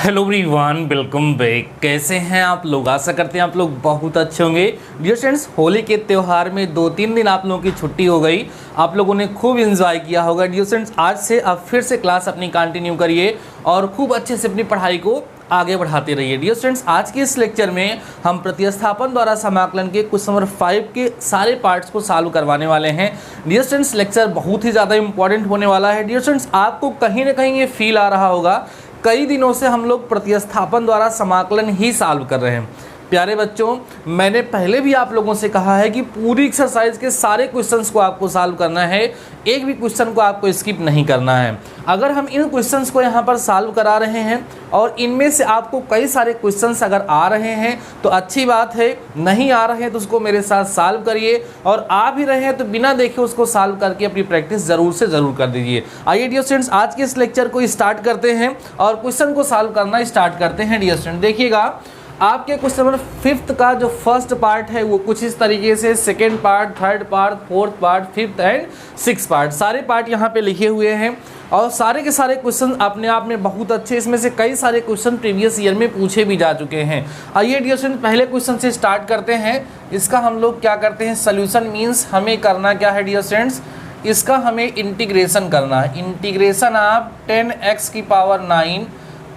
Hello everyone, welcome back. कैसे हैं आप लोग? आशा करते हैं आप लोग बहुत अच्छे होंगे। डियर स्टूडेंट्स, होली के त्यौहार में 2-3 दिन आप लोगों की छुट्टी हो गई। आप लोगों ने खूब एंजॉय किया होगा। डियर स्टूडेंट्स, आज से आप फिर से क्लास अपनी कंटिन्यू करिए और खूब अच्छे से अपनी पढ़ाई को आगे बढ़ाते रहिए। डियर स्टूडेंट्स, आज के इस लेक्चर में हम प्रतिस्थापन द्वारा समाकलन के क्वेश्चन नंबर 5 के सारे पार्ट्स को सॉल्व करवाने वाले हैं। डियर स्टूडेंट्स, लेक्चर बहुत ही ज़्यादा इंपॉर्टेंट होने वाला है। डियर स्टूडेंट्स, आपको कहीं ना कहीं ये फील आ रहा होगा कई दिनों से हम लोग प्रतिस्थापन द्वारा समाकलन ही सॉल्व कर रहे हैं। प्यारे बच्चों, मैंने पहले भी आप लोगों से कहा है कि पूरी एक्सरसाइज के सारे क्वेश्चंस को आपको सॉल्व करना है, एक भी क्वेश्चन को आपको स्किप नहीं करना है। अगर हम इन क्वेश्चंस को यहाँ पर सॉल्व करा रहे हैं और इनमें से आपको कई सारे क्वेश्चंस अगर आ रहे हैं तो अच्छी बात है, नहीं आ रहे हैं तो उसको मेरे साथ सॉल्व करिए, और आ भी रहे हैं तो बिना देखे उसको सॉल्व करके अपनी प्रैक्टिस ज़रूर से ज़रूर कर दीजिए। आइए डियर स्टूडेंट्स, आज के इस लेक्चर को स्टार्ट करते हैं और क्वेश्चन को सॉल्व करना स्टार्ट करते हैं। डियर स्टूडेंट, देखिएगा आपके क्वेश्चन नंबर 5 का जो फर्स्ट पार्ट है वो कुछ इस तरीके से, second part, third part, fourth part, fifth and 6th part, सारे पार्ट यहाँ पे लिखे हुए हैं और सारे के सारे क्वेश्चन अपने आप में बहुत अच्छे। इसमें से कई सारे क्वेश्चन प्रीवियस ईयर में पूछे भी जा चुके हैं। आइए डियर स्टूडेंट, पहले क्वेश्चन से स्टार्ट करते हैं। इसका हम लोग क्या करते हैं, सोल्यूशन मीन्स हमें करना क्या है डियर स्टूडेंट्स, इसका हमें इंटीग्रेशन करना है। इंटीग्रेशन आप 10x की पावर 9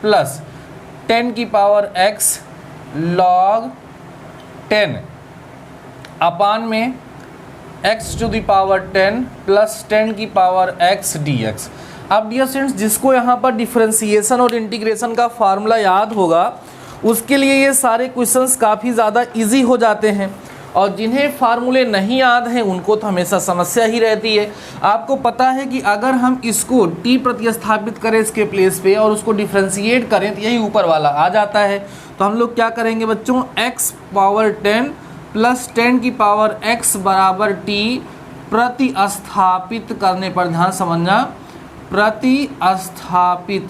प्लस 10 की पावर x log 10 अपान में x to the power 10 plus 10 की पावर x dx। अब डियर स्टूडेंट्स, जिसको यहाँ पर डिफरेंशिएशन और इंटीग्रेशन का फार्मूला याद होगा उसके लिए ये सारे क्वेश्चंस काफ़ी ज़्यादा इजी हो जाते हैं, और जिन्हें फार्मूले नहीं याद हैं उनको तो हमेशा समस्या ही रहती है। आपको पता है कि अगर हम इसको t प्रतिस्थापित करें इसके प्लेस पे और उसको डिफरेंशिएट करें तो यही ऊपर वाला आ जाता है। तो हम लोग क्या करेंगे बच्चों, x पावर 10 प्लस 10 की पावर x बराबर t प्रतिस्थापित करने पर, ध्यान समझना, प्रतिस्थापित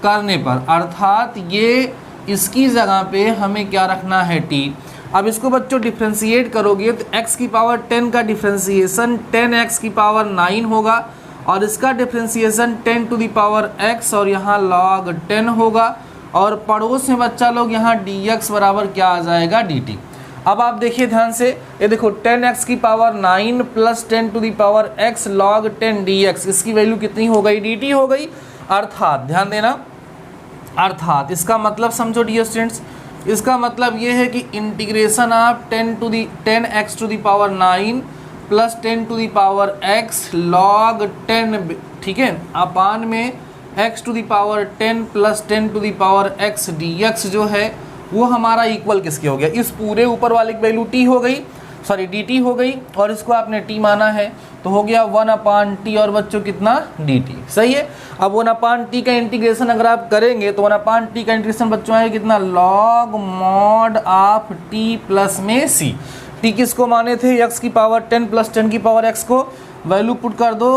करने पर, अर्थात ये इसकी जगह पे हमें क्या रखना है, t। अब इसको बच्चों डिफ्रेंशिएट करोगे तो x की पावर 10 का डिफ्रेंशिएशन 10x की पावर 9 होगा और इसका differentiation 10 to the power x और यहाँ log 10 होगा, और पड़ोस में बच्चा लोग यहाँ dx बराबर क्या आ जाएगा, dt। अब आप देखिए ध्यान से, ये देखो 10x की power 9 plus 10 to the power x log 10 dx, इसकी वैल्यू कितनी हो गई, dt हो गई। अर्थात ध्यान देना, अर्थात इसका मतलब समझो डियर स्टूडेंट्स, इसका मतलब ये है कि इंटीग्रेशन आप 10x to the power 9 plus 10 to the power x log 10, ठीक है, अपान में x to the power 10 plus 10 to the power x dx जो है वो हमारा इक्वल किसके हो गया, इस पूरे ऊपर वाले की वैल्यू t हो गई, सॉरी dt हो गई, और इसको आपने t माना है तो हो गया 1/t और बच्चों कितना, dt। सही है। अब 1/t का इंटीग्रेशन अगर आप करेंगे तो 1/t का इंटीग्रेशन बच्चों है कितना, log mod of t plus में c। t किसको माने थे, x की पावर 10 प्लस 10 की पावर x को, वैल्यू पुट कर दो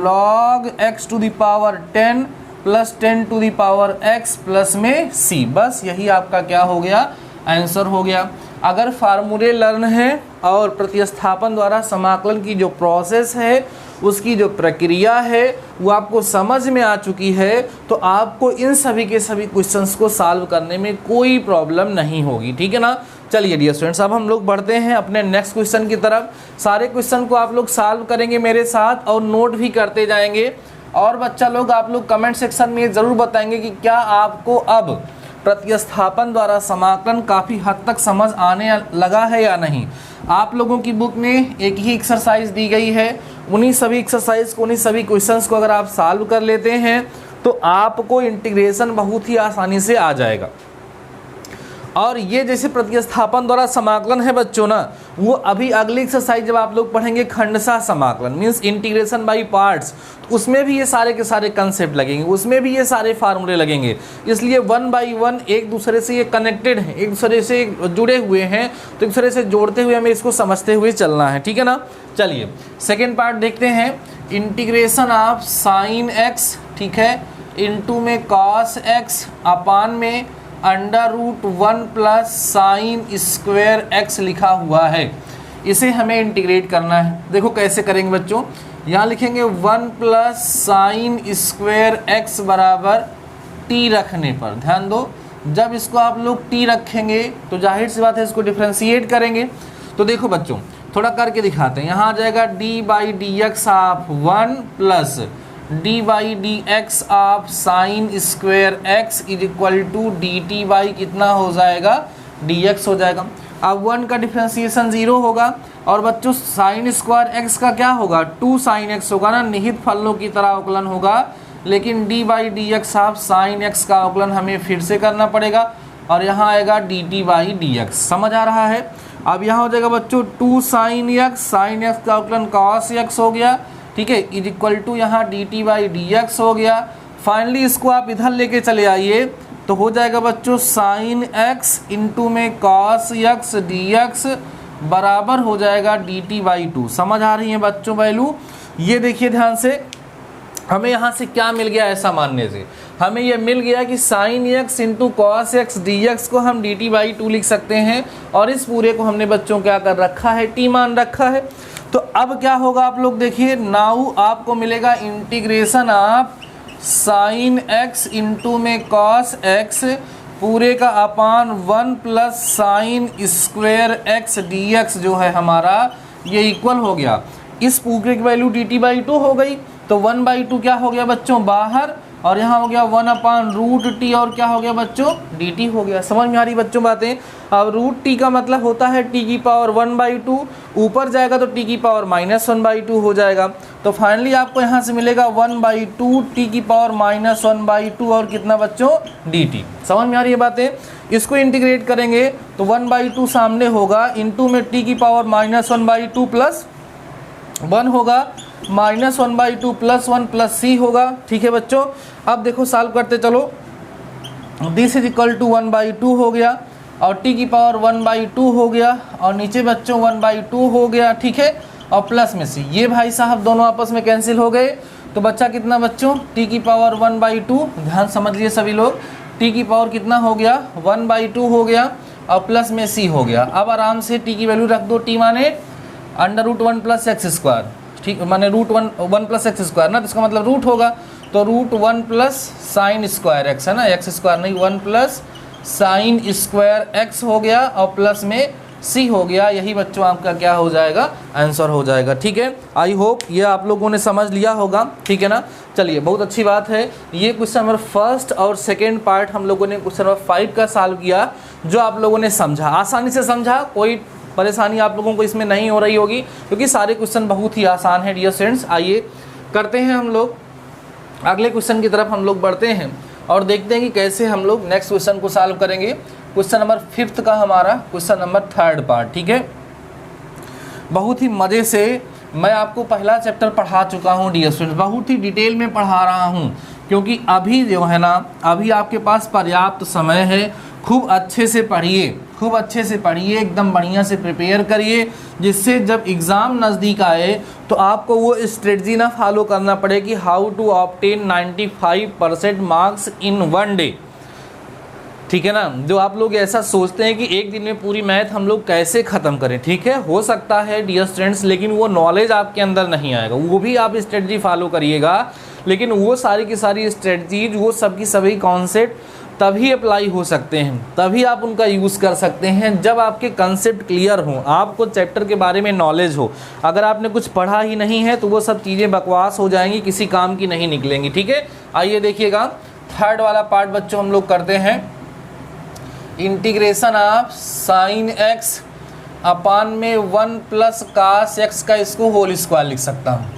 log x to the power 10 plus 10 to the power x plus में c। बस यही आपका क्या हो गया, आंसर हो गया। अगर फार्मूले लर्न है और प्रतिस्थापन द्वारा समाकलन की जो प्रोसेस है, उसकी जो प्रक्रिया है वो आपको समझ में आ चुकी है, तो आपको इन सभी के सभी क्वेश्चंस को सॉल्व करने में कोई प्रॉब्लम नहीं होगी, ठीक है ना। चलिए डियर स्टूडेंट्स, अब हम लोग बढ़ते हैं अपने नेक्स्ट क्वेश्चन की तरफ। सारे क्वेश्चन को आप लोग सॉल्व करेंगे मेरे साथ और नोट भी करते जाएंगे, और बच्चा लोग आप लोग कमेंट सेक्शन में ज़रूर बताएंगे कि क्या आपको अब प्रतिस्थापन द्वारा समाकलन काफ़ी हद तक समझ आने लगा है या नहीं। आप लोगों की बुक में एक ही एक्सरसाइज दी गई है, उन्हीं सभी एक्सरसाइज को, उन्हीं सभी क्वेश्चंस को अगर आप सॉल्व कर लेते हैं तो आपको इंटीग्रेशन बहुत ही आसानी से आ जाएगा। और ये जैसे प्रतिस्थापन द्वारा समाकलन है बच्चों ना, वो अभी अगली एक्सरसाइज जब आप लोग पढ़ेंगे खंडशः समाकलन मीन्स इंटीग्रेशन बाय पार्ट्स, तो उसमें भी ये सारे के सारे कंसेप्ट लगेंगे, उसमें भी ये सारे फार्मूले लगेंगे। इसलिए 1 बाई 1 एक दूसरे से ये कनेक्टेड हैं, एक दूसरे से जुड़े हुए हैं, तो एक दूसरे से जोड़ते हुए हमें इसको समझते हुए चलना है, ठीक है ना। चलिए सेकेंड पार्ट देखते हैं। इंटीग्रेशन ऑफ साइन x, ठीक है, इंटू में कॉस x अपान में √1 प्लस साइन स्क्वायर x लिखा हुआ है, इसे हमें इंटीग्रेट करना है। देखो कैसे करेंगे बच्चों, यहाँ लिखेंगे 1 प्लस साइन स्क्वायर x बराबर टी रखने पर, ध्यान दो, जब इसको आप लोग टी रखेंगे तो जाहिर सी बात है इसको डिफ्रेंशिएट करेंगे। तो देखो बच्चों थोड़ा करके दिखाते हैं। यहाँ आ जाएगा d by d x of 1 plus d by d x of sine square x is equal to d t by कितना हो जाएगा, डी एक्स हो जाएगा। अब 1 का डिफ्रेंसिएशन 0 होगा और बच्चों साइन स्क्वायर एक्स का क्या होगा, 2 साइन एक्स होगा ना, निहित फलनों की तरह अवकलन होगा। लेकिन D by d x of sine x का अवकलन हमें फिर से करना पड़ेगा और यहाँ आएगा D t by d x. समझ आ रहा है? अब यहाँ हो जाएगा बच्चों 2 साइन एक्स का अवकलन कॉस एक्स हो गया, ठीक है, इज इक्वल टू यहाँ D t by d x हो गया। फाइनली इसको आप इधर लेके चले आइए तो हो जाएगा बच्चों साइन एक्स इंटू में कॉस एक्स डी एक्स बराबर हो जाएगा डी टी बाई 2। समझ आ रही है बच्चों वैल्यू? ये देखिए ध्यान से, हमें यहाँ से क्या मिल गया, ऐसा मानने से हमें यह मिल गया कि sine x into cos x D x को हम डी टी बाई 2 लिख सकते हैं और इस पूरे को हमने बच्चों क्या कर रखा है, टी मान रखा है। तो अब क्या होगा आप लोग देखिए, नाउ आपको मिलेगा integration of sine x into में कॉस एक्स पूरे का अपान 1 plus sign square x D x जो है हमारा ये इक्वल हो गया, इस पूरे की वैल्यू डी टी बाई 2 हो गई। तो 1/2 क्या हो गया बच्चों बाहर और यहाँ हो गया 1 अपान रूट टी और क्या हो गया बच्चों, डी टी हो गया। समझ में आ रही बच्चों बातें? अब रूट टी का मतलब होता है टी की पावर 1/2, ऊपर जाएगा तो टी की पावर -1/2 हो जाएगा। तो फाइनली आपको यहाँ से मिलेगा 1/2 टी की पावर -1/2 और कितना बच्चों, डी टी। समझ में आ रही है बातें? इसको इंटीग्रेट करेंगे तो 1/2 सामने होगा, इंटू में टी की पावर -1/2 प्लस 1 होगा, -1/2 प्लस 1 प्लस सी होगा। ठीक है बच्चों, अब देखो सॉल्व करते चलो। दिस इज इक्वल टू 1/2 हो गया और टी की पावर 1/2 हो गया और नीचे बच्चों 1/2 हो गया, ठीक है, और प्लस में सी। ये भाई साहब दोनों आपस में कैंसिल हो गए तो बच्चा कितना बच्चों, टी की पावर 1/2, ध्यान समझ लिए सभी लोग, टी की पावर कितना हो गया, 1/2 हो गया और प्लस में सी हो गया। अब आराम से टी की वैल्यू रख दो, टी माने √1 प्लस एक्स स्क्वायर, ठीक, माने √1 प्लस एक्स स्क्वायर ना, तो इसका मतलब रूट होगा, तो √1 प्लस साइन स्क्वायर एक्स है ना, एक्स स्क्वायर नहीं, 1 प्लस साइन स्क्वायर एक्स हो गया और प्लस में सी हो गया। यही बच्चों आपका क्या हो जाएगा, आंसर हो जाएगा। ठीक है, आई होप ये आप लोगों ने समझ लिया होगा, ठीक है ना। चलिए बहुत अच्छी बात है। ये क्वेश्चन नंबर फर्स्ट और सेकेंड पार्ट हम लोगों ने क्वेश्चन नंबर 5 का सॉल्व किया, जो आप लोगों ने समझा, आसानी से समझा, कोई परेशानी आप लोगों को इसमें नहीं हो रही होगी क्योंकि सारे क्वेश्चन बहुत ही आसान है डियर स्टूडेंट्स। आइए करते हैं हम लोग अगले क्वेश्चन की तरफ हम लोग बढ़ते हैं और देखते हैं कि कैसे हम लोग नेक्स्ट क्वेश्चन को सॉल्व करेंगे। क्वेश्चन नंबर 5 का हमारा क्वेश्चन नंबर 3 पार्ट, ठीक है। बहुत ही मज़े से मैं आपको पहला चैप्टर पढ़ा चुका हूँ डियर स्टूडेंट्स, बहुत ही डिटेल में पढ़ा रहा हूँ क्योंकि अभी जो है ना, अभी आपके पास पर्याप्त समय है। खूब अच्छे से पढ़िए, खूब अच्छे से पढ़िए, एकदम बढ़िया से प्रिपेयर करिए, जिससे जब एग्ज़ाम नज़दीक आए तो आपको वो स्ट्रेटजी ना फॉलो करना पड़े कि how to obtain 95% marks in 1 day. ठीक है ना, जो आप लोग ऐसा सोचते हैं कि एक दिन में पूरी मैथ हम लोग कैसे ख़त्म करें, ठीक है, हो सकता है डियर स्टूडेंट्स, लेकिन वो नॉलेज आपके अंदर नहीं आएगा। वो भी आप स्ट्रेटजी फॉलो करिएगा, लेकिन वो सारी की सारी स्ट्रेटजीज, वो सब की सभी कॉन्सेप्ट तभी अप्लाई हो सकते हैं, तभी आप उनका यूज़ कर सकते हैं जब आपके कंसेप्ट क्लियर हों, आपको चैप्टर के बारे में नॉलेज हो। अगर आपने कुछ पढ़ा ही नहीं है तो वो सब चीज़ें बकवास हो जाएंगी, किसी काम की नहीं निकलेंगी। ठीक है, आइए देखिएगा 3rd वाला पार्ट बच्चों हम लोग करते हैं। इंटीग्रेशन ऑफ साइन एक्स अपान में 1 प्लस कास एक्स का इसको होल स्क्वायर लिख सकता हूँ।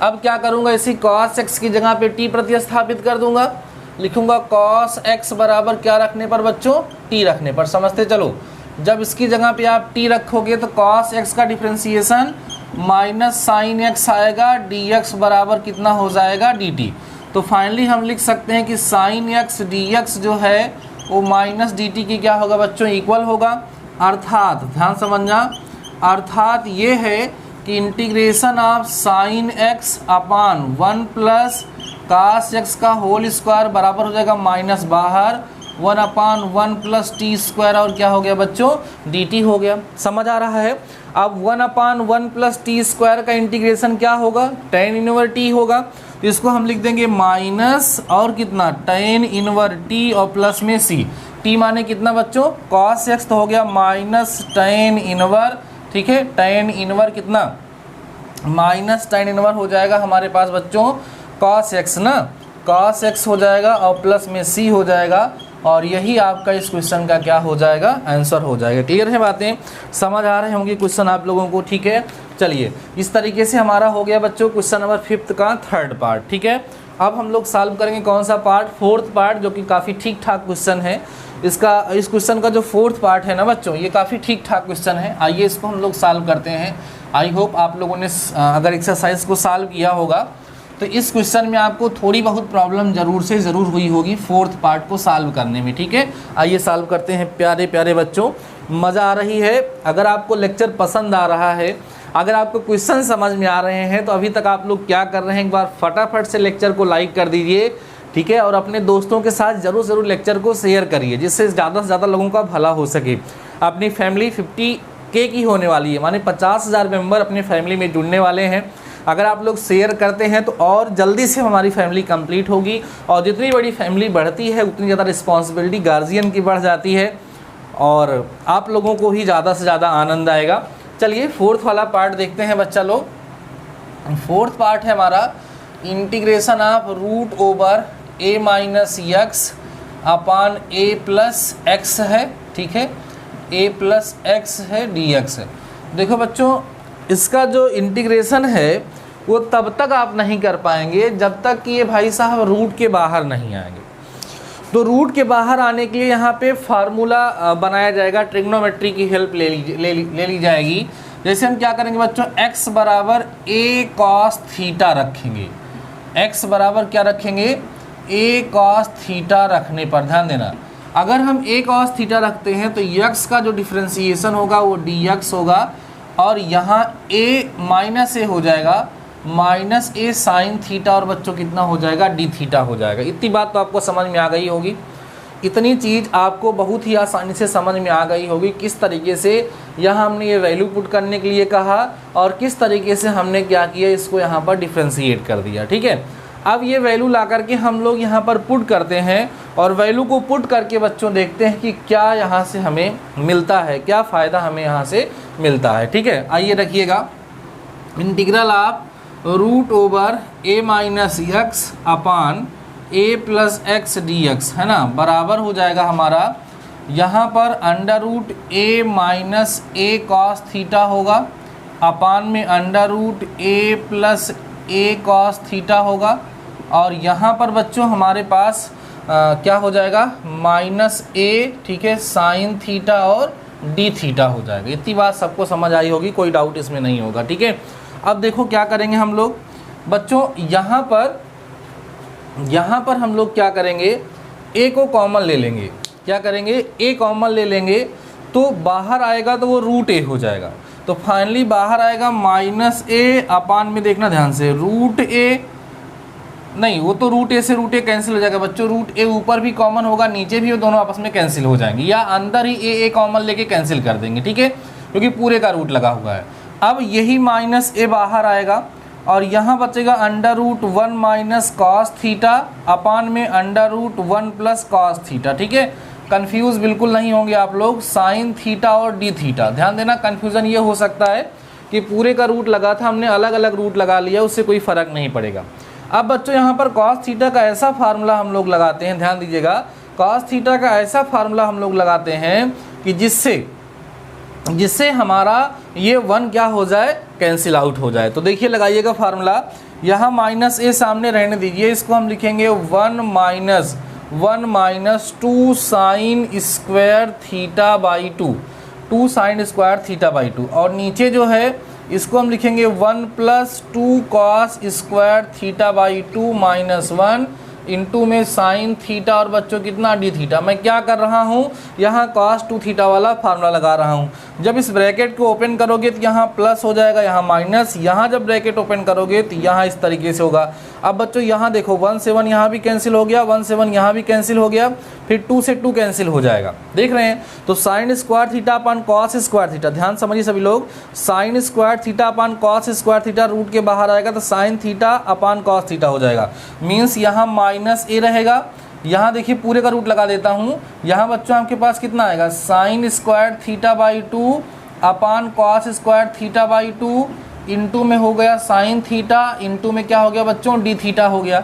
अब क्या करूँगा, इसी कॉस एक्स की जगह पे टी प्रतिस्थापित कर दूंगा, लिखूंगा कॉस एक्स बराबर क्या रखने पर बच्चों, टी रखने पर। समझते चलो, जब इसकी जगह पे आप टी रखोगे तो कॉस एक्स का डिफ्रेंसिएशन माइनस साइन एक्स आएगा, डी एक्स बराबर कितना हो जाएगा, डी टी। तो फाइनली हम लिख सकते हैं कि साइन एक्स डी एक्स जो है वो माइनस डी टी की क्या होगा बच्चों, इक्वल होगा। अर्थात ध्यान समझना, अर्थात ये है कि integration of sine x upon 1 plus cos x का होल स्क्वायर बराबर हो जाएगा माइनस बाहर 1 अपान 1 प्लस टी स्क्वायर और क्या हो गया बच्चों, डी टी हो गया। समझ आ रहा है? अब 1 अपान 1 प्लस टी स्क्वायर का इंटीग्रेशन क्या होगा, tan इनवर्स टी होगा। तो इसको हम लिख देंगे माइनस और कितना tan इनवर t और प्लस में c। t माने कितना बच्चों cos x, तो हो गया माइनस tan इनवर, ठीक है, tan इनवर कितना माइनस tan इनवर हो जाएगा हमारे पास बच्चों cos x ना, cos x हो जाएगा और प्लस में c हो जाएगा, और यही आपका इस क्वेश्चन का क्या हो जाएगा आंसर हो जाएगा। क्लियर है बातें, समझ आ रहे होंगे क्वेश्चन आप लोगों को, ठीक है। चलिए इस तरीके से हमारा हो गया बच्चों क्वेश्चन नंबर 5 का थर्ड पार्ट, ठीक है। अब हम लोग सॉल्व करेंगे कौन सा पार्ट, फोर्थ पार्ट, जो कि काफ़ी ठीक ठाक क्वेश्चन है। इस क्वेश्चन का जो फोर्थ पार्ट है ना बच्चों, ये काफ़ी ठीक ठाक क्वेश्चन है। आइए इसको हम लोग सॉल्व करते हैं। आई होप आप लोगों ने अगर एक्सरसाइज को सॉल्व किया होगा तो इस क्वेश्चन में आपको थोड़ी बहुत प्रॉब्लम ज़रूर हुई होगी फोर्थ पार्ट को सॉल्व करने में, ठीक है। आइए सॉल्व करते हैं प्यारे प्यारे बच्चों, मज़ा आ रही है। अगर आपको लेक्चर पसंद आ रहा है, अगर आपको क्वेश्चन समझ में आ रहे हैं, तो अभी तक आप लोग क्या कर रहे हैं, एक बार फटाफट से लेक्चर को लाइक कर दीजिए, ठीक है। और अपने दोस्तों के साथ ज़रूर लेक्चर को शेयर करिए, जिससे ज़्यादा से ज़्यादा लोगों का भला हो सके। अपनी फैमिली 50K की होने वाली है, माने 50,000 मेंबर अपने फैमिली में जुड़ने वाले हैं। अगर आप लोग शेयर करते हैं तो और जल्दी से हमारी फैमिली कंप्लीट होगी, और जितनी बड़ी फैमिली बढ़ती है उतनी ज़्यादा रिस्पॉन्सिबिलिटी गार्जियन की बढ़ जाती है, और आप लोगों को ही ज़्यादा से ज़्यादा आनंद आएगा। चलिए फोर्थ वाला पार्ट देखते हैं बच्चा लोग। फोर्थ पार्ट है हमारा integration of root over a minus x upon a plus x है, ठीक है, a प्लस एक्स है dx है। देखो बच्चों, इसका जो इंटीग्रेशन है वो तब तक आप नहीं कर पाएंगे जब तक कि ये भाई साहब रूट के बाहर नहीं आएंगे। तो रूट के बाहर आने के लिए यहाँ पे फार्मूला बनाया जाएगा, ट्रिग्नोमेट्री की हेल्प ले ली जाएगी। जैसे हम क्या करेंगे बच्चों, x बराबर a cos थीटा रखेंगे। x बराबर क्या रखेंगे, a cos थीटा रखने पर ध्यान देना, अगर हम a cos थीटा रखते हैं तो x का जो डिफ्रेंसिएशन होगा वो dx होगा, और यहाँ a माइनस ए हो जाएगा, माइनस ए साइन थीटा, और बच्चों कितना हो जाएगा डी थीटा हो जाएगा। इतनी बात तो आपको समझ में आ गई होगी, इतनी चीज़ आपको बहुत ही आसानी से समझ में आ गई होगी किस तरीके से यहाँ हमने ये वैल्यू पुट करने के लिए कहा, और किस तरीके से हमने क्या किया, इसको यहाँ पर डिफ्रेंशिएट कर दिया, ठीक है। अब ये वैल्यू ला करके हम लोग यहाँ पर पुट करते हैं, और वैल्यू को पुट करके बच्चों देखते हैं कि क्या यहाँ से हमें मिलता है, क्या फ़ायदा हमें यहाँ से मिलता है, ठीक है। आइए रखिएगा, integral of root over a minus x upon a plus x dx है ना, बराबर हो जाएगा हमारा यहाँ पर under root a minus a cos theta होगा, अपान में under root a plus a cos theta होगा, और यहाँ पर बच्चों हमारे पास क्या हो जाएगा माइनस a, ठीक है, साइन थीटा और डी थीटा हो जाएगा। इतनी बात सबको समझ आई होगी, कोई डाउट इसमें नहीं होगा, ठीक है। अब देखो क्या करेंगे हम लोग बच्चों, यहाँ पर हम लोग क्या करेंगे, a को कॉमन ले लेंगे। क्या करेंगे, a कॉमन ले लेंगे, तो बाहर आएगा तो वो रूट a हो जाएगा। तो फाइनली बाहर आएगा माइनस a अपान में, देखना ध्यान से, रूट a नहीं, वो तो रूट a से रूट a कैंसिल हो जाएगा बच्चों, रूट a ऊपर भी कॉमन होगा, नीचे भी, वो दोनों आपस में कैंसिल हो जाएंगे, या अंदर ही a कॉमन लेके कैंसिल कर देंगे, ठीक है, क्योंकि पूरे का रूट लगा हुआ है। अब यही माइनस a बाहर आएगा, और यहाँ बचेगा under root 1 minus cos theta upon में under root 1 plus cos theta, ठीक है। कंफ्यूज बिल्कुल नहीं होंगे आप लोग, साइन थीटा और डी थीटा। ध्यान देना, कंफ्यूजन ये हो सकता है कि पूरे का रूट लगा था, हमने अलग अलग रूट लगा लिया, उससे कोई फ़र्क नहीं पड़ेगा। अब बच्चों यहाँ पर कॉस थीटा का ऐसा फार्मूला हम लोग लगाते हैं, ध्यान दीजिएगा, कॉस थीटा का ऐसा फार्मूला हम लोग लगाते हैं कि जिससे हमारा ये 1 क्या हो जाए, कैंसिल आउट हो जाए। तो देखिए लगाइएगा फार्मूला, यहाँ माइनस ए सामने रहने दीजिए, इसको हम लिखेंगे 1 minus 2 sign square theta by 2 sign square theta by 2, और नीचे जो है इसको हम लिखेंगे 1 plus 2 cos square theta by 2 minus 1 into में साइन थीटा, और बच्चों कितना डी थीटा। मैं क्या कर रहा हूँ, यहाँ cos 2 थीटा वाला फार्मूला लगा रहा हूँ। जब इस ब्रैकेट को ओपन करोगे तो यहाँ प्लस हो जाएगा, यहाँ माइनस, यहाँ जब ब्रैकेट ओपन करोगे तो यहाँ इस तरीके से होगा। अब बच्चों यहाँ देखो 1 से 1 यहाँ भी कैंसिल हो गया, 1 से 1 यहाँ भी कैंसिल हो गया, फिर 2 से 2 कैंसिल हो जाएगा, देख रहे हैं। तो sine square theta upon cos square theta, ध्यान समझिए सभी लोग, sine square theta upon cos square theta root के बाहर आएगा तो sine theta upon cos theta हो जाएगा। मीन्स यहाँ माइनस ए रहेगा, यहाँ देखिए पूरे का रूट लगा देता हूँ, यहाँ बच्चों आपके पास कितना आएगा, sign square theta by 2 upon cos square theta by 2 into में हो गया साइन थीटा, इंटू में क्या हो गया बच्चों, डी थीटा हो गया।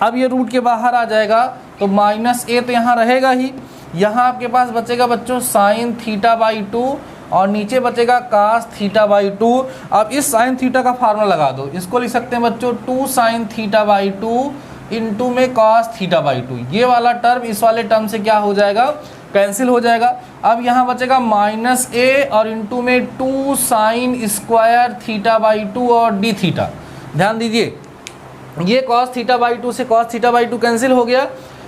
अब ये रूट के बाहर आ जाएगा तो माइनस ए तो यहाँ रहेगा ही, यहाँ आपके पास बचेगा बच्चों साइन थीटा बाई 2 और नीचे बचेगा कास थीटा बाई 2। अब इस साइन थीटा का फार्मूला लगा दो, इसको लिख सकते हैं बच्चों 2 साइन थीटा बाई 2 इंटू में कॉस थीटा बाई 2। ये वाला टर्म इस वाले टर्म से क्या हो जाएगा, कैंसिल हो जाएगा। अब यहाँ बचेगा माइनस ए और इंटू में 2 साइन स्क्वायर थीटा बाई 2 और डी थीटा। ध्यान दीजिए, ये कॉस थीटा बाई 2 से कॉस थीटा बाई 2 कैंसिल हो गया,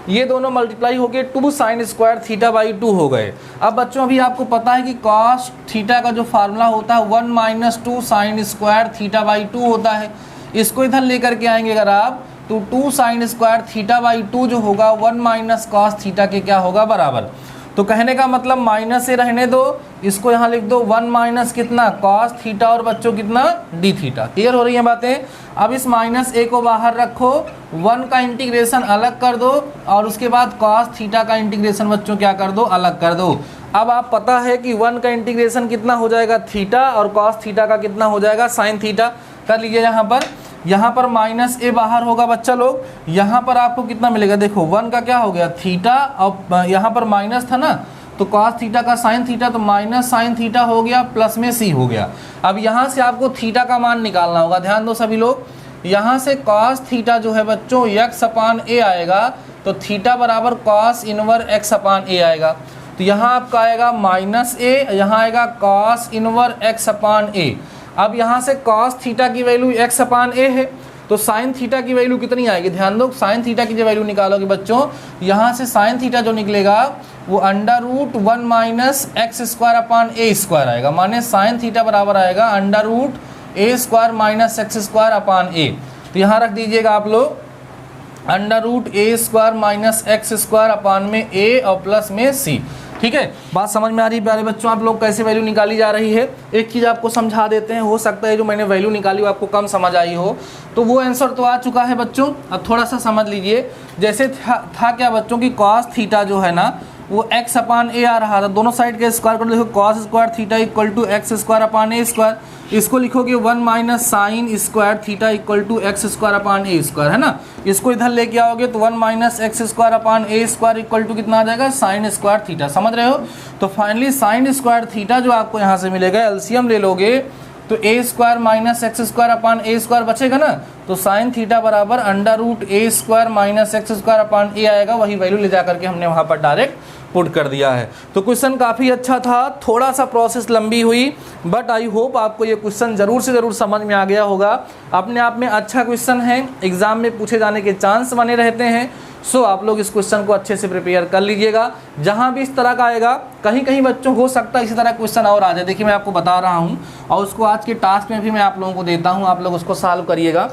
ये दोनों मल्टीप्लाई हो गए 2 साइन स्क्वायर थीटा बाई 2 हो गए। अब बच्चों अभी आपको पता है कि कॉस थीटा का जो फार्मूला होता है 1 minus 2 sign square theta by 2 होता है। इसको इधर लेकर के आएंगे अगर आप तो 2 साइन स्क्वायर थीटा बाई 2 जो होगा 1 माइनस कॉस थीटा के क्या होगा, बराबर। तो कहने का मतलब माइनस से रहने दो, इसको यहाँ लिख दो 1 माइनस कितना कॉस थीटा और बच्चों कितना डी थीटा। क्लियर हो रही हैं बातें। अब इस माइनस ए को बाहर रखो, 1 का इंटीग्रेशन अलग कर दो और उसके बाद कॉस थीटा का इंटीग्रेशन बच्चों क्या कर दो, अलग कर दो। अब आप पता है कि 1 का इंटीग्रेशन कितना हो जाएगा थीटा और कॉस थीटा का कितना हो जाएगा साइन थीटा। कर लीजिए यहाँ पर माइनस ए बाहर होगा बच्चा लोग, यहाँ पर आपको कितना मिलेगा, देखो 1 का क्या हो गया थीटा और यहाँ पर माइनस था ना, तो कॉस थीटा का साइन थीटा, तो माइनस साइन थीटा हो गया प्लस में सी हो गया। अब यहाँ से आपको थीटा का मान निकालना होगा, ध्यान दो सभी लोग। यहाँ से कॉस थीटा जो है बच्चों एक्स अपान ए आएगा, तो थीटा बराबर कॉस इनवर एक्स अपान ए आएगा। तो यहाँ आपका आएगा माइनस ए, यहाँ आएगा कॉस इनवर एक्स अपान ए। अब यहाँ से कॉस थीटा की वैल्यू एक्स अपान ए है, तो साइन थीटा की वैल्यू कितनी आएगी, ध्यान दो। साइन थीटा की जो वैल्यू निकालोगे बच्चों, यहाँ से साइन थीटा जो निकलेगा वो under root 1 minus x square upon a square आएगा, माने साइन थीटा बराबर आएगा under root a square minus x square upon a. तो यहाँ रख दीजिएगा आप लोग under root a square minus x square upon में ए और प्लस में सी। ठीक है, बात समझ में आ रही है प्यारे बच्चों, आप लोग कैसे वैल्यू निकाली जा रही है। एक चीज़ आपको समझा देते हैं, हो सकता है जो मैंने वैल्यू निकाली वो आपको कम समझ आई हो, तो वो आंसर तो आ चुका है बच्चों। अब थोड़ा सा समझ लीजिए, जैसे था क्या बच्चों की कॉस थीटा जो है ना वो एक्स अपान ए आ रहा था, दोनों साइड के स्क्वायर कर देखो, cos square theta equal to x square upon a square. इसको लिखोगे 1 minus sine square theta equal to x square upon a square, है ना। इसको इधर लेके आओगे तो 1 minus x square upon a square equal to कितना आ जाएगा, साइन स्क्वायर थीटा। समझ रहे हो। तो फाइनली साइन स्क्वायर थीटा जो आपको यहाँ से मिलेगा, एलसीएम ले लोगे तो a square minus x square upon a square बचेगा ना, तो साइन थीटा बराबर under root a square minus x square upon a आएगा। वही वैल्यू ले जा करके हमने वहाँ पर डायरेक्ट पुट कर दिया है। तो क्वेश्चन काफ़ी अच्छा था, थोड़ा सा प्रोसेस लंबी हुई, बट आई होप आपको ये क्वेश्चन ज़रूर से ज़रूर समझ में आ गया होगा। अपने आप में अच्छा क्वेश्चन है, एग्जाम में पूछे जाने के चांस बने रहते हैं। सो आप लोग इस क्वेश्चन को अच्छे से प्रिपेयर कर लीजिएगा। जहाँ भी इस तरह का आएगा, कहीं कहीं बच्चों हो सकता है इसी तरह क्वेश्चन और आ जाए। देखिए मैं आपको बता रहा हूँ और उसको आज के टास्क में भी मैं आप लोगों को देता हूँ, आप लोग उसको सॉल्व करिएगा।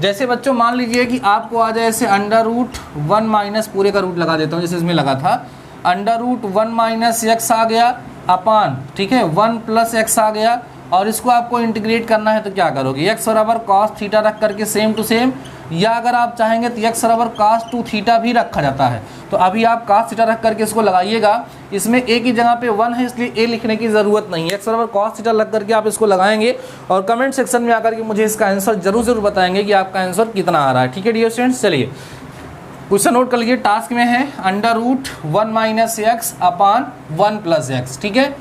जैसे बच्चों मान लीजिए कि आपको आ जाए ऐसे अंडर रूट 1 माइनस पूरे का रूट लगा देता हूँ, जैसे इसमें लगा था अंडर रूट 1 माइनस एक्स आ गया अपान, ठीक है 1 प्लस एक्स आ गया, और इसको आपको इंटीग्रेट करना है तो क्या करोगे, एक्स बराबर कॉस थीटा रख करके सेम टू सेम, या अगर आप चाहेंगे तो एक्स बराबर कॉस 2 थीटा भी रखा जाता है। तो अभी आप कॉस थीटा रख करके इसको लगाइएगा। इसमें ए की जगह पे 1 है इसलिए ए लिखने की ज़रूरत नहीं है, एक्स बराबर कॉस थीटा लग करके आप इसको लगाएंगे और कमेंट सेक्शन में आकर के मुझे इसका आंसर जरूर बताएंगे कि आपका आंसर कितना आ रहा है। ठीक है डियर स्टूडेंट्स, चलिए क्वेश्चन नोट कर लीजिए। टास्क में है under root 1 minus x upon 1 plus x, ठीक है।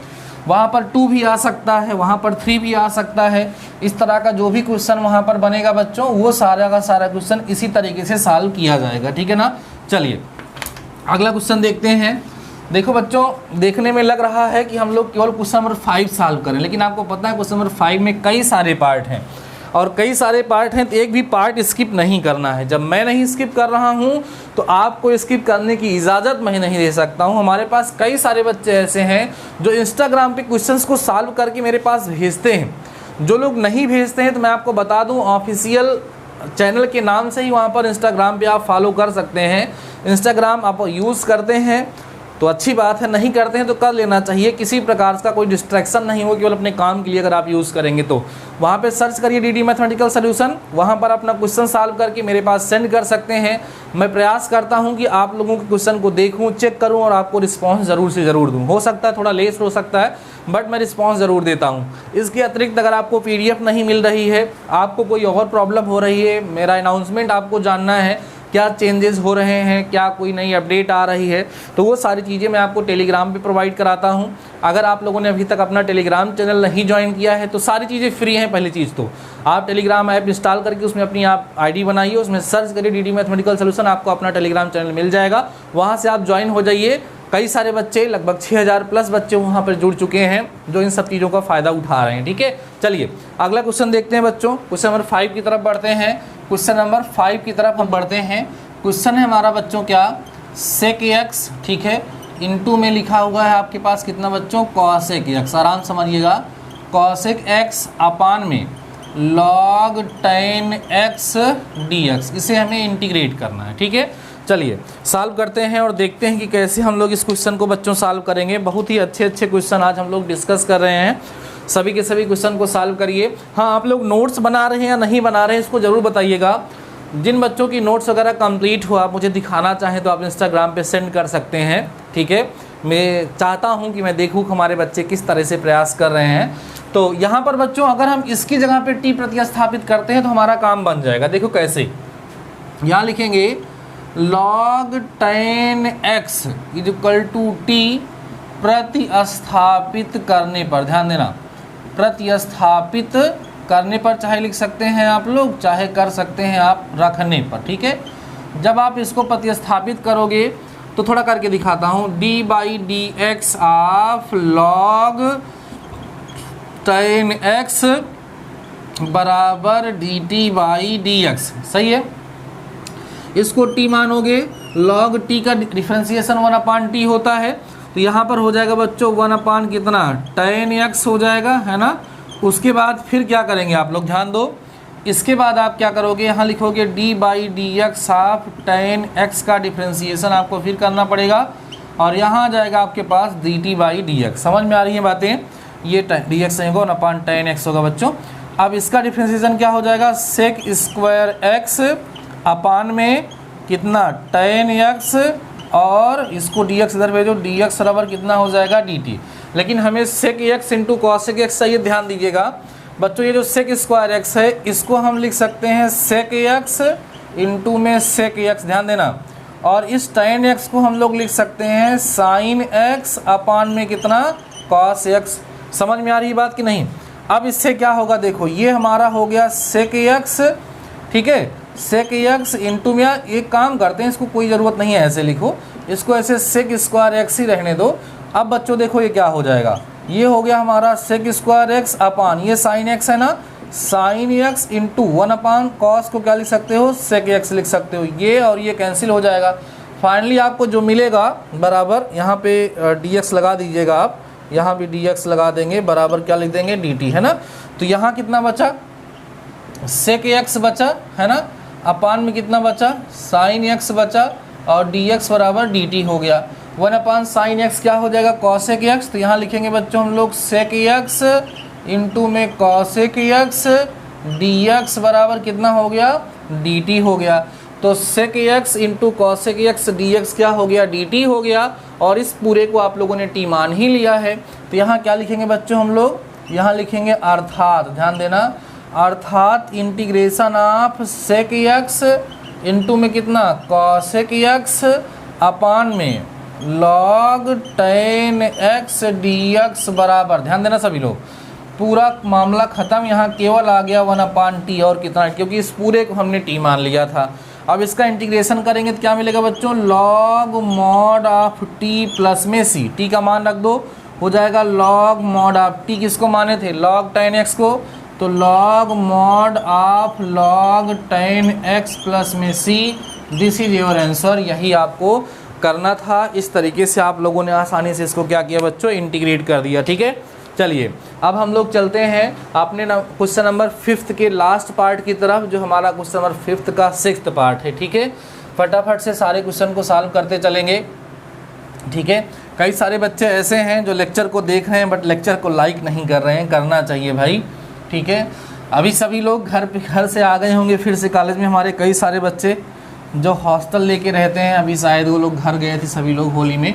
वहाँ पर 2 भी आ सकता है, वहाँ पर 3 भी आ सकता है। इस तरह का जो भी क्वेश्चन वहाँ पर बनेगा बच्चों, वो सारा का सारा क्वेश्चन इसी तरीके से सॉल्व किया जाएगा। ठीक है ना। चलिए अगला क्वेश्चन देखते हैं। देखो बच्चों, देखने में लग रहा है कि हम लोग केवल क्वेश्चन नंबर 5 सॉल्व करें, लेकिन आपको पता है क्वेश्चन नंबर 5 में कई सारे पार्ट हैं। और कई सारे पार्ट हैं तो एक भी पार्ट स्किप नहीं करना है। जब मैं नहीं स्किप कर रहा हूँ तो आपको स्किप करने की इजाज़त मैं नहीं दे सकता हूँ। हमारे पास कई सारे बच्चे ऐसे हैं जो इंस्टाग्राम पे क्वेश्चंस को सॉल्व करके मेरे पास भेजते हैं। जो लोग नहीं भेजते हैं तो मैं आपको बता दूँ, ऑफिशियल चैनल के नाम से ही वहाँ पर इंस्टाग्राम पे आप फॉलो कर सकते हैं। इंस्टाग्राम आप यूज़ करते हैं तो अच्छी बात है, नहीं करते हैं तो कर लेना चाहिए। किसी प्रकार का कोई डिस्ट्रैक्शन नहीं हो, केवल अपने काम के लिए अगर आप यूज़ करेंगे तो वहाँ पे सर्च करिए डीडी मैथमेटिकल सॉल्यूशन, वहाँ पर अपना क्वेश्चन सॉल्व करके मेरे पास सेंड कर सकते हैं। मैं प्रयास करता हूँ कि आप लोगों के क्वेश्चन को देखूँ, चेक करूँ और आपको रिस्पॉन्स ज़रूर से ज़रूर दूँ। हो सकता है थोड़ा लेट हो सकता है, बट मैं रिस्पॉन्स ज़रूर देता हूँ। इसके अतिरिक्त अगर आपको PDF नहीं मिल रही है, आपको कोई और प्रॉब्लम हो रही है, मेरा अनाउंसमेंट आपको जानना है, क्या चेंजेस हो रहे हैं, क्या कोई नई अपडेट आ रही है, तो वो सारी चीज़ें मैं आपको टेलीग्राम पे प्रोवाइड कराता हूँ। अगर आप लोगों ने अभी तक अपना टेलीग्राम चैनल नहीं ज्वाइन किया है तो सारी चीज़ें फ्री हैं। पहली चीज़ तो आप टेलीग्राम ऐप इंस्टॉल करके उसमें अपनी आप ID बनाइए, उसमें सर्च करिए डीडी मैथमेटिकल सॉल्यूशन, आपको अपना टेलीग्राम चैनल मिल जाएगा। वहाँ से आप ज्वाइन हो जाइए। कई सारे बच्चे, लगभग 6000 प्लस बच्चे वहाँ पर जुड़ चुके हैं जो इन सब चीज़ों का फ़ायदा उठा रहे हैं। ठीक है, चलिए अगला क्वेश्चन देखते हैं बच्चों। क्वेश्चन नंबर 5 की तरफ बढ़ते हैं। क्वेश्चन नंबर 5 की तरफ हम बढ़ते हैं। क्वेश्चन है हमारा बच्चों क्या, sec x, ठीक है, इनटू में लिखा हुआ है आपके पास कितना बच्चों, cosec x। आराम समझिएगा, cosec x अपान में log tan x dx, इसे हमें इंटीग्रेट करना है। ठीक है, चलिए सॉल्व करते हैं और देखते हैं कि कैसे हम लोग इस क्वेश्चन को बच्चों सॉल्व करेंगे। बहुत ही अच्छे अच्छे क्वेश्चन आज हम लोग डिस्कस कर रहे हैं। सभी के सभी क्वेश्चन को सॉल्व करिए। हाँ, आप लोग नोट्स बना रहे हैं या नहीं बना रहे हैं इसको ज़रूर बताइएगा। जिन बच्चों की नोट्स वगैरह कंप्लीट हुआ, मुझे दिखाना चाहें तो आप इंस्टाग्राम पे सेंड कर सकते हैं। ठीक है, मैं चाहता हूं कि मैं देखूं हमारे बच्चे किस तरह से प्रयास कर रहे हैं। तो यहाँ पर बच्चों अगर हम इसकी जगह पे t प्रतिस्थापित करते हैं तो हमारा काम बन जाएगा। देखो कैसे, यहाँ लिखेंगे log tan x equal to t प्रतिस्थापित करने पर, ध्यान देना, प्रतिस्थापित करने पर चाहे लिख सकते हैं आप लोग, चाहे कर सकते हैं आप रखने पर। ठीक है, जब आप इसको प्रतिस्थापित करोगे तो थोड़ा करके दिखाता हूँ, d/dx of log tan x बराबर dt/dx। सही है, इसको t मानोगे, log t का डिफ्रेंसिएशन 1/t होता है, तो यहाँ पर हो जाएगा बच्चों 1 कितना, tan x हो जाएगा, है ना। उसके बाद फिर क्या करेंगे आप लोग, ध्यान दो, इसके बाद आप क्या करोगे, यहाँ लिखोगे d/dx ऑफ tan x का डिफ्रेंसिएशन आपको फिर करना पड़ेगा और यहाँ आ जाएगा आपके पास dt/dx। समझ में आ रही है बातें, ये dx नहीं होगा, 1 tan x होगा बच्चों। अब इसका डिफ्रेंसिएशन क्या हो जाएगा, sec स्क्वायर x अपान में कितना, tan x, और इसको dx इधर भेजो, dx बराबर कितना हो जाएगा, dt। लेकिन हमें sec x into cosec x चाहिए। ध्यान दीजिएगा बच्चों, ये जो sec स्क्वायर x है इसको हम लिख सकते हैं sec x इंटू में sec x, ध्यान देना, और इस tan x को हम लोग लिख सकते हैं sin x अपान में कितना, cos x। समझ में आ रही है बात कि नहीं। अब इससे क्या होगा, देखो ये हमारा हो गया sec x, ठीक है, sec x इंटू में, एक काम करते हैं, इसको कोई ज़रूरत नहीं है ऐसे लिखो, इसको ऐसे sec स्क्वायर x ही रहने दो। अब बच्चों देखो ये क्या हो जाएगा, ये हो गया हमारा sec स्क्वायर x अपान, ये sin x है ना, sin x इंटू 1 cos को क्या लिख सकते हो, sec x लिख सकते हो। ये और ये कैंसिल हो जाएगा। फाइनली आपको जो मिलेगा बराबर, यहाँ पे dx लगा दीजिएगा आप, यहाँ भी dx लगा देंगे, बराबर क्या लिख देंगे, dt, है ना। तो यहाँ कितना बचा, sec x बचा, है ना, अपान में कितना बचा, sin x बचा, और dx बराबर dt हो गया। 1 sin x क्या हो जाएगा, cosec x। तो यहाँ लिखेंगे बच्चों हम लोग sec x इंटू में cosec x, dx बराबर कितना हो गया, dt हो गया। तो sec x into cosec x dx क्या हो गया, dt हो गया, और इस पूरे को आप लोगों ने t मान ही लिया है। तो यहाँ क्या लिखेंगे बच्चों हम लोग, यहाँ लिखेंगे अर्थात, ध्यान देना, अर्थात integration of sec x into में कितना, cosec x अपान में log tan x dx बराबर, ध्यान देना सभी लोग, पूरा मामला ख़त्म। यहाँ केवल आ गया 1/t और कितना, क्योंकि इस पूरे को हमने t मान लिया था। अब इसका इंटीग्रेशन करेंगे तो क्या मिलेगा बच्चों, log mod of t plus में c, t का मान रख दो, हो जाएगा log mod ऑफ t, किसको माने थे, log tan x को, तो log mod of log tan x plus में c, this is your answer. यही आपको करना था। इस तरीके से आप लोगों ने आसानी से इसको क्या किया बच्चों, इंटीग्रेट कर दिया। ठीक है, चलिए अब हम लोग चलते हैं अपने क्वेश्चन नंबर 5th के लास्ट पार्ट की तरफ, जो हमारा क्वेश्चन नंबर 5th का 6th पार्ट है। ठीक है, फटाफट से सारे क्वेश्चन को सॉल्व करते चलेंगे। ठीक है, कई सारे बच्चे ऐसे हैं जो लेक्चर को देख रहे हैं बट लेक्चर को लाइक नहीं कर रहे हैं, करना चाहिए भाई। ठीक है, अभी सभी लोग घर से आ गए होंगे फिर से कॉलेज में। हमारे कई सारे बच्चे जो हॉस्टल लेके रहते हैं, अभी शायद वो लोग घर गए थे सभी लोग होली में,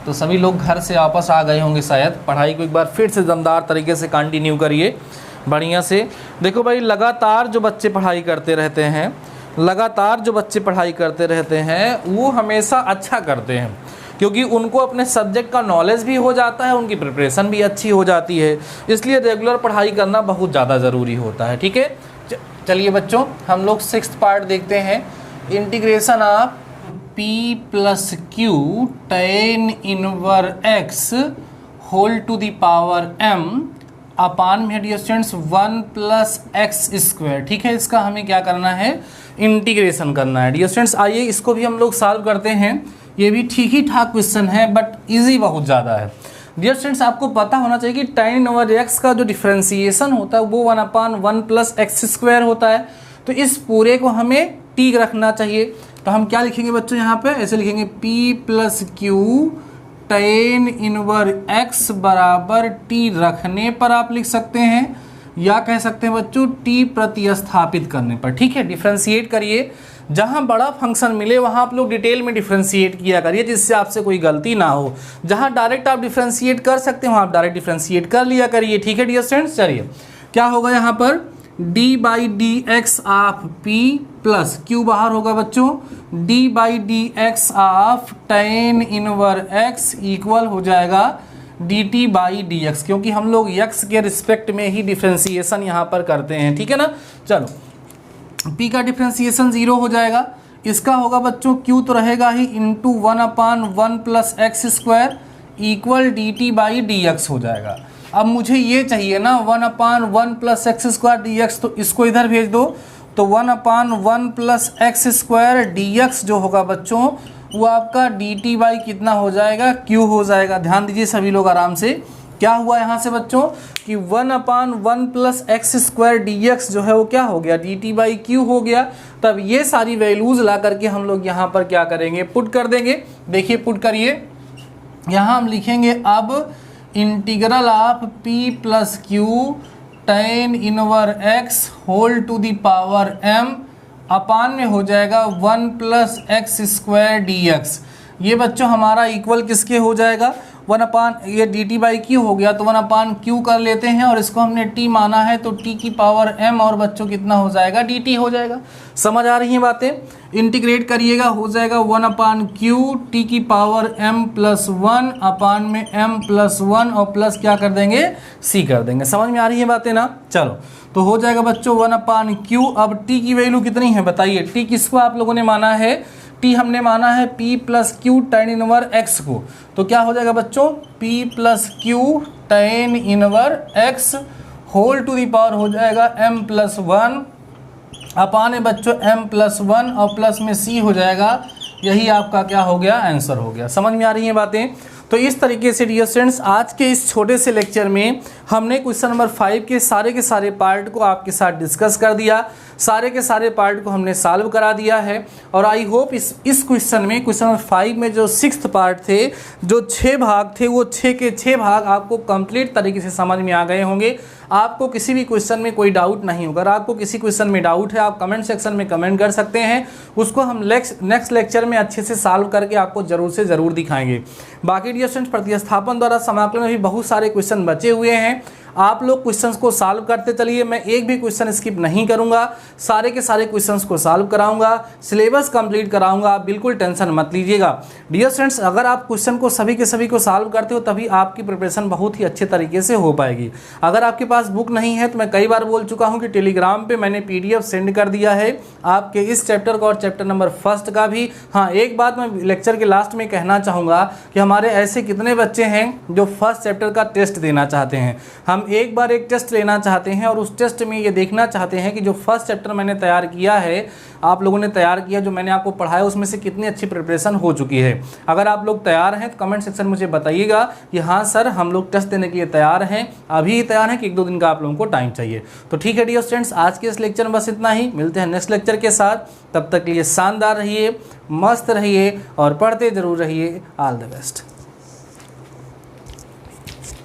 तो सभी लोग घर से वापस आ गए होंगे शायद। पढ़ाई को एक बार फिर से दमदार तरीके से कंटिन्यू करिए बढ़िया से। देखो भाई, लगातार जो बच्चे पढ़ाई करते रहते हैं, लगातार जो बच्चे पढ़ाई करते रहते हैं वो हमेशा अच्छा करते हैं, क्योंकि उनको अपने सब्जेक्ट का नॉलेज भी हो जाता है, उनकी प्रिपरेशन भी अच्छी हो जाती है। इसलिए रेगुलर पढ़ाई करना बहुत ज़्यादा ज़रूरी होता है। ठीक है, चलिए बच्चों हम लोग 6th पार्ट देखते हैं। Integration of p plus q tan inverse x whole to the power m upon में dear students 1 plus x square. ठीक है, इसका हमें क्या करना है, इंटीग्रेशन करना है। डियर स्टूडेंट्स आइए इसको भी हम लोग सॉल्व करते हैं। ये भी ठीक ही ठाक क्वेश्चन है बट इजी बहुत ज़्यादा है। डियर स्टूडेंट्स आपको पता होना चाहिए कि tan इनवर x का जो डिफ्रेंसिएशन होता है वो 1/1 प्लस एक्स स्क्वायर होता है। तो इस पूरे को हमें t रखना चाहिए। तो हम क्या लिखेंगे बच्चों, यहाँ पे ऐसे लिखेंगे p plus q tan inverse x बराबर t रखने पर आप लिख सकते हैं, या कह सकते हैं बच्चों t प्रतिस्थापित करने पर। ठीक है, डिफ्रेंशिएट करिए। जहाँ बड़ा फंक्शन मिले वहाँ आप लोग डिटेल में डिफ्रेंशिएट किया करिए, जिससे आपसे कोई गलती ना हो। जहाँ डायरेक्ट आप डिफ्रेंशिएट कर सकते हैं वहाँ आप डायरेक्ट डिफ्रेंशिएट कर लिया करिए। ठीक है डियर स्टूडेंट्स, चलिए क्या होगा यहाँ पर, d by d x of p plus Q बाहर होगा बच्चों, d by d x of tan inverse x equal हो जाएगा dt बाई डी एक्स, क्योंकि हम लोग x के रिस्पेक्ट में ही डिफ्रेंशिएशन यहाँ पर करते हैं। ठीक है ना, चलो p का डिफ्रेंशिएशन 0 हो जाएगा। इसका होगा बच्चों q तो रहेगा ही into 1/1 plus x square equal dt by d x हो जाएगा। अब मुझे ये चाहिए ना 1/1 plus x square d x, तो इसको इधर भेज दो। तो 1/1 plus x square d x जो होगा बच्चों वो आपका dt बाई कितना हो जाएगा, q हो जाएगा। ध्यान दीजिए सभी लोग आराम से, क्या हुआ यहाँ से बच्चों कि 1/1 plus x square d x जो है वो क्या हो गया, dt बाई क्यू हो गया। तब ये सारी वैल्यूज़ ला करके हम लोग यहाँ पर क्या करेंगे, पुट कर देंगे। देखिए पुट करिए, यहाँ हम लिखेंगे अब integral of p plus q tan inverse x whole to the power m upon में हो जाएगा 1 plus x square d x. ये बच्चों हमारा इक्वल किसके हो जाएगा, 1/, ये dt बाई क्यू हो गया तो 1/q कर लेते हैं, और इसको हमने t माना है तो t की पावर m, और बच्चों कितना हो जाएगा, dt हो जाएगा। समझ आ रही हैं बातें, इंटीग्रेट करिएगा हो जाएगा 1/q t की पावर m प्लस 1 अपान में m प्लस 1 और प्लस क्या कर देंगे, c कर देंगे। समझ में आ रही है बातें ना, चलो तो हो जाएगा बच्चों 1/q। अब t की वैल्यू कितनी है बताइए, t किसको आप लोगों ने माना है, t हमने माना है p plus q tan inverse x को। तो क्या हो जाएगा बच्चों, p plus q tan inverse x whole to the power हो जाएगा m प्लस 1 अपान में बच्चों m प्लस 1 और प्लस में c हो जाएगा। यही आपका क्या हो गया, आंसर हो गया। समझ में आ रही हैं बातें। तो इस तरीके से डियर स्टूडेंट्स आज के इस छोटे से लेक्चर में हमने क्वेश्चन नंबर 5 के सारे पार्ट को आपके साथ डिस्कस कर दिया, सारे के सारे पार्ट को हमने सॉल्व करा दिया है। और आई होप इस क्वेश्चन में, क्वेश्चन नंबर 5 में जो 6th पार्ट थे, जो 6 भाग थे, वो 6 के 6 भाग आपको कंप्लीट तरीके से समझ में आ गए होंगे। आपको किसी भी क्वेश्चन में कोई डाउट नहीं होगा। अगर आपको किसी क्वेश्चन में डाउट है आप कमेंट सेक्शन में कमेंट कर सकते हैं, उसको हम नेक्स्ट लेक्चर में अच्छे से सॉल्व करके आपको ज़रूर से ज़रूर दिखाएंगे। बाकी डियर स्टूडेंट्स प्रतिस्थापन द्वारा समाकलन में भी बहुत सारे क्वेश्चन बचे हुए हैं, आप लोग क्वेश्चंस को सॉल्व करते चलिए। मैं एक भी क्वेश्चन स्किप नहीं करूंगा, सारे के सारे क्वेश्चंस को सॉल्व कराऊंगा, सिलेबस कंप्लीट कराऊंगा, आप बिल्कुल टेंशन मत लीजिएगा। डियर स्टूडेंट्स अगर आप क्वेश्चन को सभी के सभी को सॉल्व करते हो तभी आपकी प्रिपरेशन बहुत ही अच्छे तरीके से हो पाएगी। अगर आपके पास बुक नहीं है तो मैं कई बार बोल चुका हूँ कि टेलीग्राम पर मैंने PDF सेंड कर दिया है आपके इस चैप्टर का और चैप्टर नंबर 1 का भी। हाँ, एक बात मैं लेक्चर के लास्ट में कहना चाहूँगा कि हमारे ऐसे कितने बच्चे हैं जो फर्स्ट चैप्टर का टेस्ट देना चाहते हैं। हम हम एक बार एक टेस्ट लेना चाहते हैं और उस टेस्ट में ये देखना चाहते हैं कि जो फर्स्ट चैप्टर मैंने तैयार किया है, आप लोगों ने तैयार किया, जो मैंने आपको पढ़ाया उसमें से कितनी अच्छी प्रिपरेशन हो चुकी है। अगर आप लोग तैयार हैं तो कमेंट सेक्शन में मुझे बताइएगा कि हाँ सर हम लोग टेस्ट देने के लिए तैयार हैं, अभी तैयार हैं कि 1-2 दिन का आप लोगों को टाइम चाहिए। तो ठीक है डियर स्टूडेंट्स, आज के इस लेक्चर में बस इतना ही। मिलते हैं नेक्स्ट लेक्चर के साथ, तब तक के लिए शानदार रहिए, मस्त रहिए और पढ़ते जरूर रहिए। All the best.